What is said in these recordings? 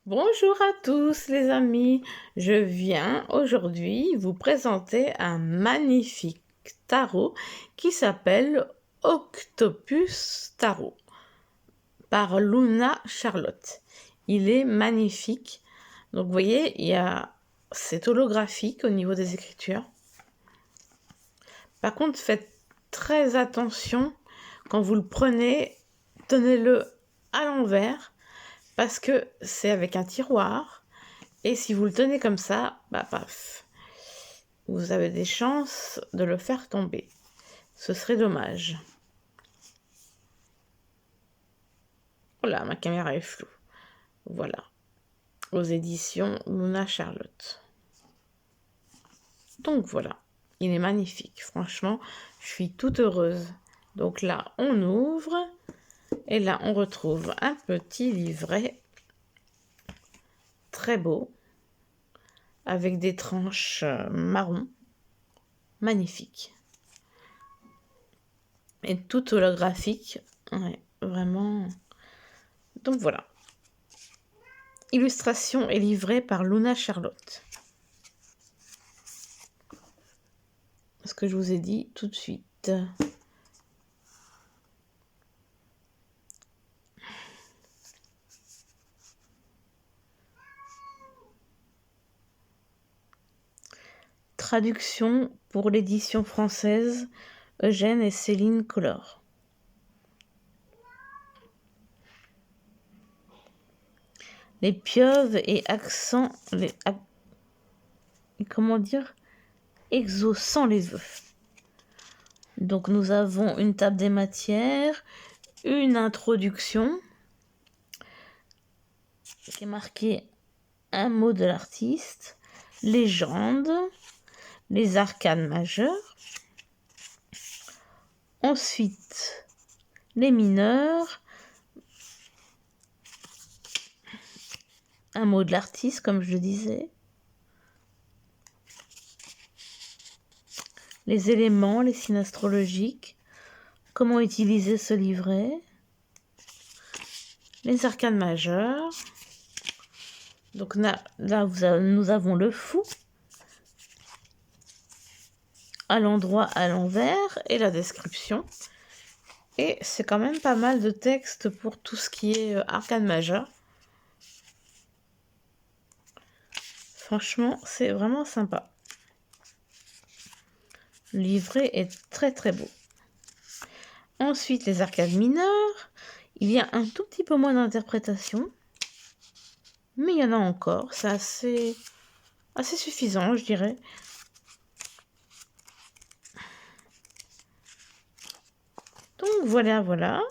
Bonjour à tous les amis, je viens aujourd'hui vous présenter un magnifique tarot qui s'appelle Octopus Tarot par Luna Charlotte. Il est magnifique, donc vous voyez, c'est holographique au niveau des écritures. Par contre, faites très attention quand vous le prenez, tenez-le à l'envers parce que c'est avec un tiroir. Et si vous le tenez comme ça, bah paf, vous avez des chances de le faire tomber. Ce serait dommage. Oh là, ma caméra est floue. Voilà. Aux éditions Luna Charlotte. Donc voilà. Il est magnifique. Franchement, je suis toute heureuse. Donc là, on ouvre. Et là, on retrouve un petit livret très beau. Avec des tranches marron. Magnifique. Et tout holographique. Ouais, vraiment. Donc voilà. Illustration est livrée par Luna Charlotte. Ce que je vous ai dit tout de suite. Traduction pour l'édition française Eugène et Céline Collor. Les pieuvres et accents, comment dire, exaucant les œufs. Donc nous avons une table des matières, une introduction qui est marquée un mot de l'artiste, légende, les arcanes majeures. Ensuite, les mineurs, un mot de l'artiste, comme je le disais. Les éléments, les signes astrologiques, comment utiliser ce livret. Les arcanes majeures. Donc là, nous avons le fou à l'endroit, à l'envers et la description. Et c'est quand même pas mal de texte pour tout ce qui est arcane majeure. Franchement, c'est vraiment sympa. Le livret est très très beau. Ensuite, les arcanes mineures. Il y a un tout petit peu moins d'interprétation. Mais il y en a encore. C'est assez suffisant, je dirais. Donc voilà.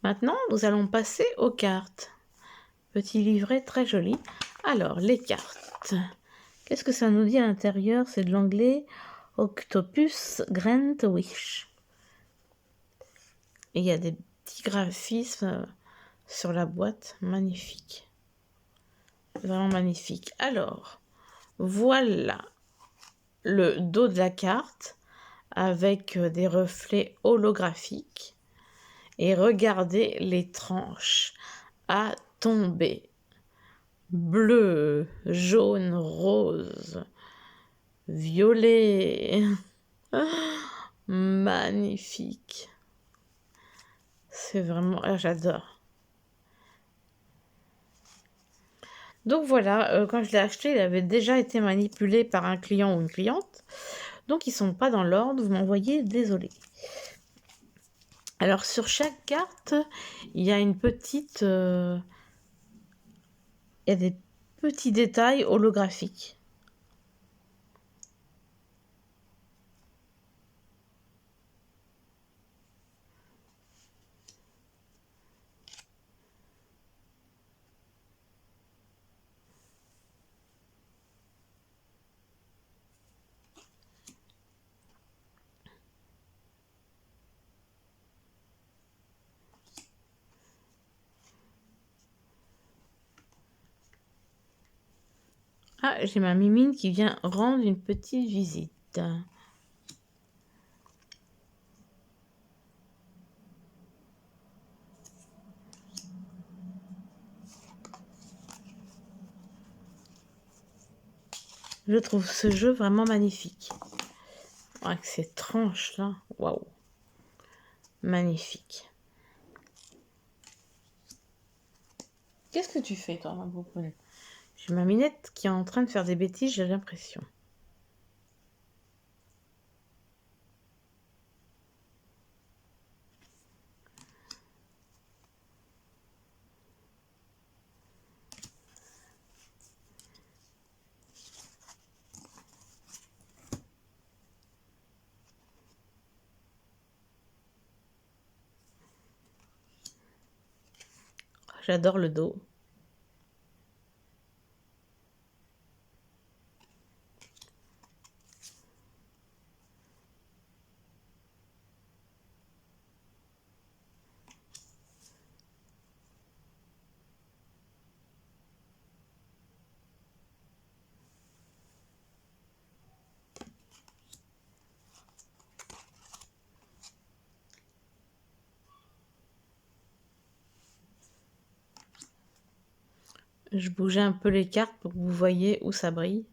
Maintenant, nous allons passer aux cartes. Petit livret très joli. Alors, les cartes. Qu'est-ce que ça nous dit à l'intérieur? C'est de l'anglais Octopus Grant Wish. Et il y a des petits graphismes sur la boîte. Magnifique. Vraiment magnifique. Alors, voilà le dos de la carte avec des reflets holographiques. Et regardez les tranches à tomber. Bleu, jaune, rose, violet. Magnifique. C'est vraiment... Ah, j'adore. Donc voilà, quand je l'ai acheté, il avait déjà été manipulé par un client ou une cliente. Donc ils sont pas dans l'ordre, vous m'envoyez, désolé. Alors sur chaque carte, il y a une petite... il y a des petits détails holographiques. Ah, j'ai ma mimine qui vient rendre une petite visite. Je trouve ce jeu vraiment magnifique. Avec ces tranches là, waouh, magnifique. Qu'est-ce que tu fais toi, ma bouboune? J'ai ma Minette qui est en train de faire des bêtises, j'ai l'impression. J'adore le dos. Je bougeais un peu les cartes pour que vous voyez où ça brille.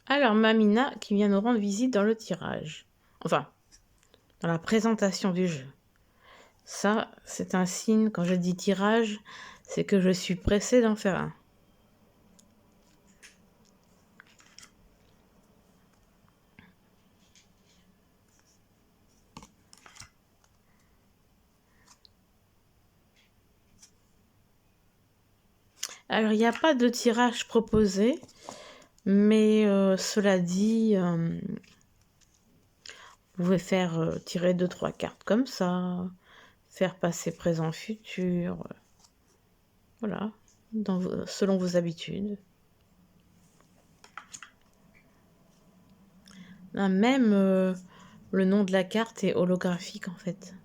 Alors, Mamina qui vient nous rendre visite dans le tirage. Enfin, dans la présentation du jeu. Ça, c'est un signe, quand je dis tirage, c'est que je suis pressée d'en faire un. Alors, il n'y a pas de tirage proposé, mais cela dit, vous pouvez faire tirer 2-3 cartes comme ça, faire passer présent futur, voilà, selon vos habitudes. Là, même le nom de la carte est holographique en fait.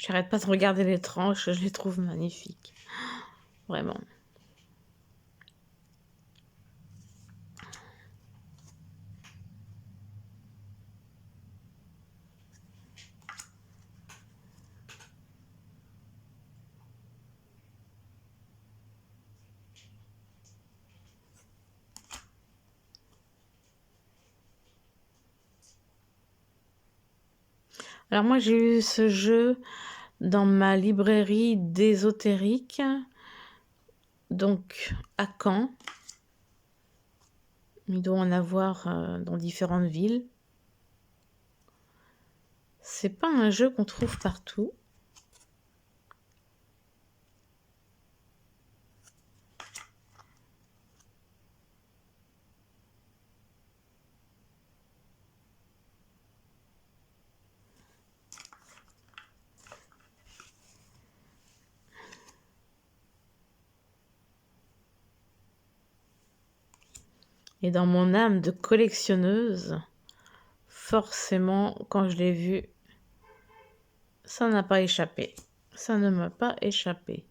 J'arrête pas de regarder les tranches, je les trouve magnifiques. Vraiment. Alors moi j'ai eu ce jeu dans ma librairie d'ésotérique, donc à Caen. Il doit en avoir dans différentes villes. C'est pas un jeu qu'on trouve partout. Et dans mon âme de collectionneuse, forcément, quand je l'ai vu, ça n'a pas échappé. Ça ne m'a pas échappé.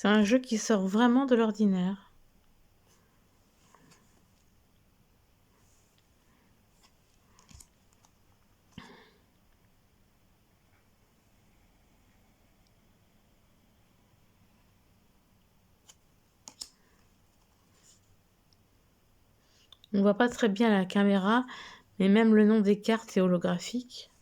C'est un jeu qui sort vraiment de l'ordinaire. On voit pas très bien la caméra, mais même le nom des cartes est holographique.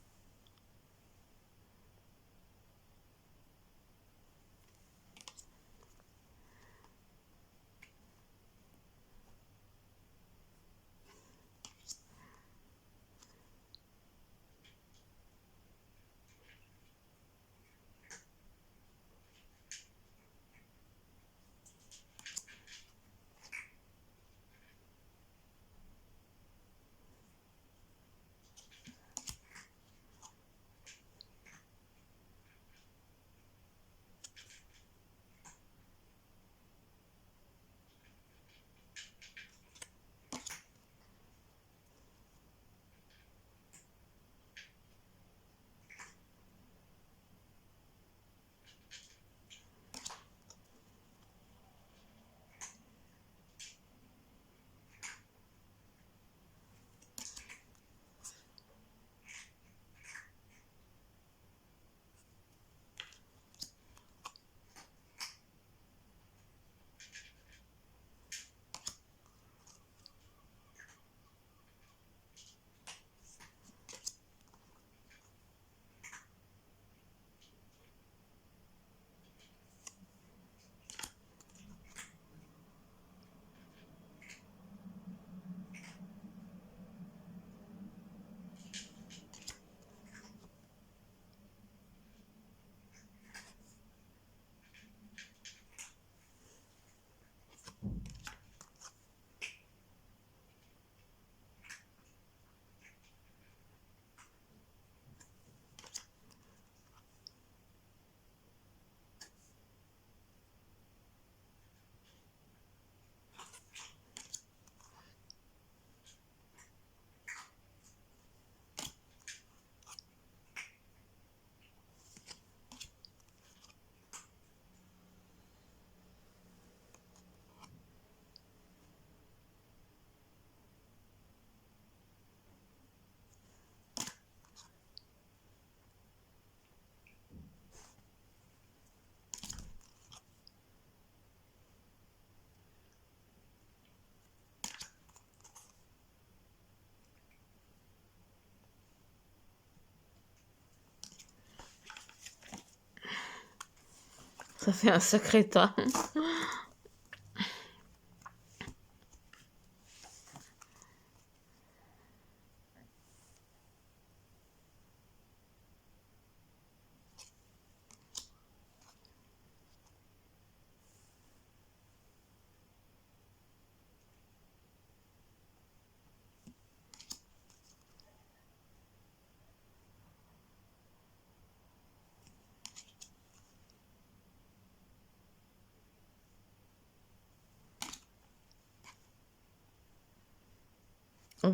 Ça fait un sacré tas.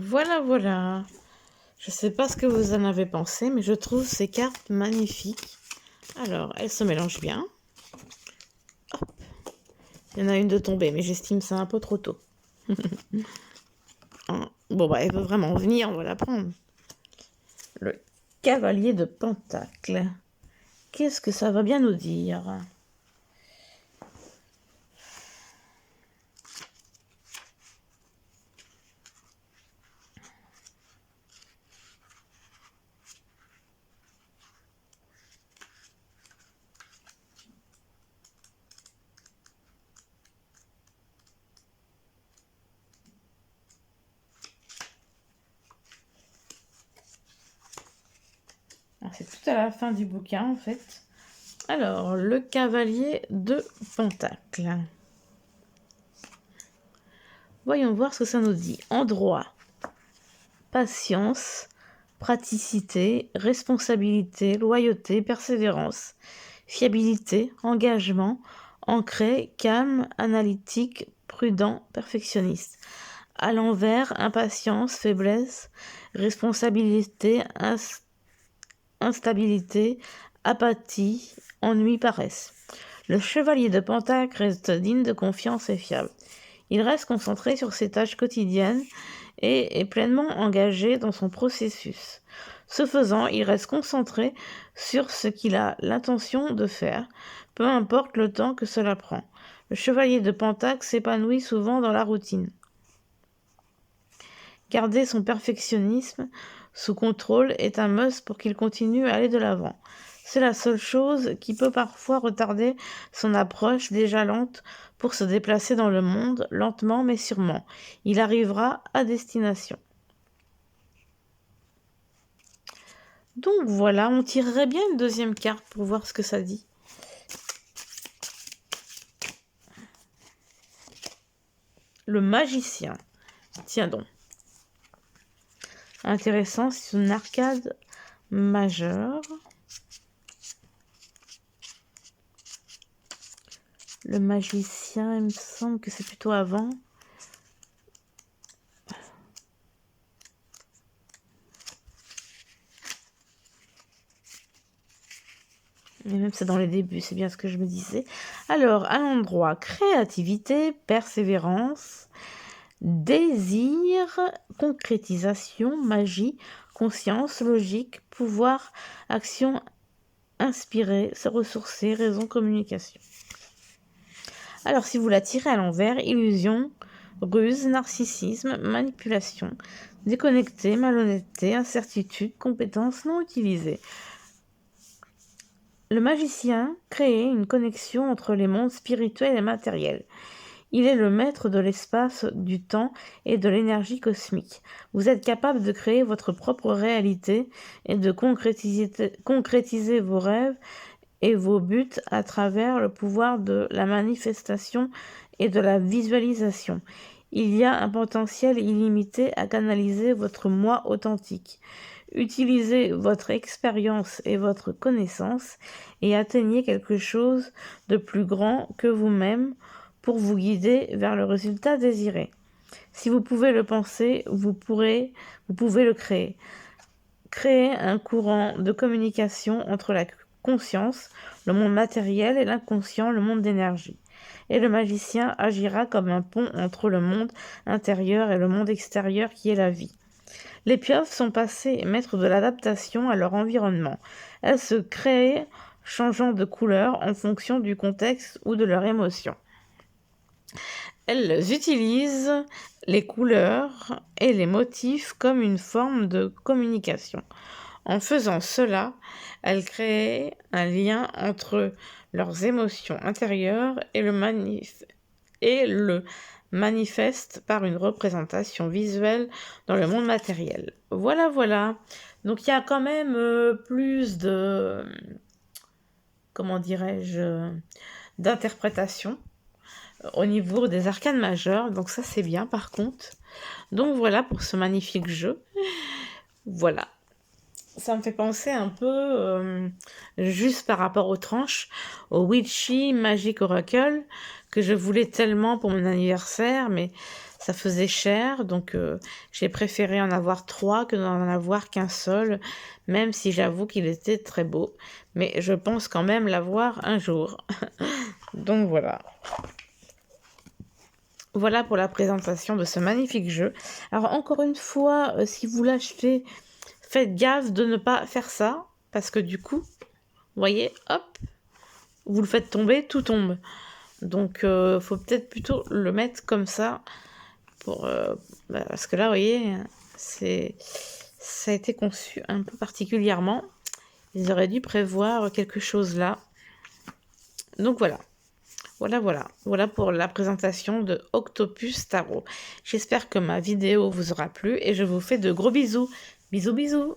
Voilà, voilà. Je ne sais pas ce que vous en avez pensé, mais je trouve ces cartes magnifiques. Alors, elles se mélangent bien. Hop. Il y en a une de tombée, mais j'estime ça un peu trop tôt. Bon, bah, elle veut vraiment venir, on va la prendre. Le cavalier de Pentacle. Qu'est-ce que ça va bien nous dire? C'est tout à la fin du bouquin, en fait. Alors, le cavalier de Pentacle. Voyons voir ce que ça nous dit. En droit, patience, praticité, responsabilité, loyauté, persévérance, fiabilité, engagement, ancré, calme, analytique, prudent, perfectionniste. À l'envers, impatience, faiblesse, responsabilité, instabilité, apathie, ennui, paresse. Le chevalier de Pentacle reste digne de confiance et fiable. Il reste concentré sur ses tâches quotidiennes et est pleinement engagé dans son processus. Ce faisant, il reste concentré sur ce qu'il a l'intention de faire, peu importe le temps que cela prend. Le chevalier de Pentacle s'épanouit souvent dans la routine. Garder son perfectionnisme sous contrôle est un must pour qu'il continue à aller de l'avant. C'est la seule chose qui peut parfois retarder son approche déjà lente pour se déplacer dans le monde, lentement mais sûrement. Il arrivera à destination. Donc voilà, on tirerait bien une deuxième carte pour voir ce que ça dit. Le magicien. Tiens donc. Intéressant, c'est une arcade majeure. Le magicien, il me semble que c'est plutôt avant. Mais même c'est dans les débuts, c'est bien ce que je me disais. Alors, à l'endroit, créativité, persévérance, désir, concrétisation, magie, conscience, logique, pouvoir, action, inspirer, se ressourcer, raison, communication. Alors, si vous la tirez à l'envers, illusion, ruse, narcissisme, manipulation, déconnecté, malhonnêteté, incertitude, compétence non utilisée. Le magicien crée une connexion entre les mondes spirituels et matériels. Il est le maître de l'espace, du temps et de l'énergie cosmique. Vous êtes capable de créer votre propre réalité et de concrétiser vos rêves et vos buts à travers le pouvoir de la manifestation et de la visualisation. Il y a un potentiel illimité à canaliser votre moi authentique. Utilisez votre expérience et votre connaissance et atteignez quelque chose de plus grand que vous-même pour vous guider vers le résultat désiré. Si vous pouvez le penser, vous pouvez le créer. Créez un courant de communication entre la conscience, le monde matériel et l'inconscient, le monde d'énergie. Et le magicien agira comme un pont entre le monde intérieur et le monde extérieur qui est la vie. Les pieuvres sont passées maîtres de l'adaptation à leur environnement. Elles se créent changeant de couleur en fonction du contexte ou de leur émotion. Elles utilisent les couleurs et les motifs comme une forme de communication. En faisant cela, elles créent un lien entre leurs émotions intérieures et le manifestent par une représentation visuelle dans le monde matériel. Voilà, voilà. Donc il y a quand même plus de, comment dirais-je, d'interprétation au niveau des arcanes majeures. Donc ça c'est bien par contre. Donc voilà pour ce magnifique jeu. Voilà. Ça me fait penser un peu, juste par rapport aux tranches, au Witchy Magic Oracle, que je voulais tellement pour mon anniversaire, mais ça faisait cher, donc j'ai préféré en avoir 3 que d'en avoir qu'un seul, même si j'avoue qu'il était très beau. Mais je pense quand même l'avoir un jour. Donc voilà. Voilà pour la présentation de ce magnifique jeu. Alors encore une fois, si vous l'achetez, faites gaffe de ne pas faire ça, parce que du coup, vous voyez, hop, vous le faites tomber, tout tombe. Donc faut peut-être plutôt le mettre comme ça, pour, parce que là, vous voyez, ça a été conçu un peu particulièrement. Ils auraient dû prévoir quelque chose là. Donc voilà. Voilà pour la présentation de Octopus Tarot. J'espère que ma vidéo vous aura plu et je vous fais de gros bisous. Bisous, bisous.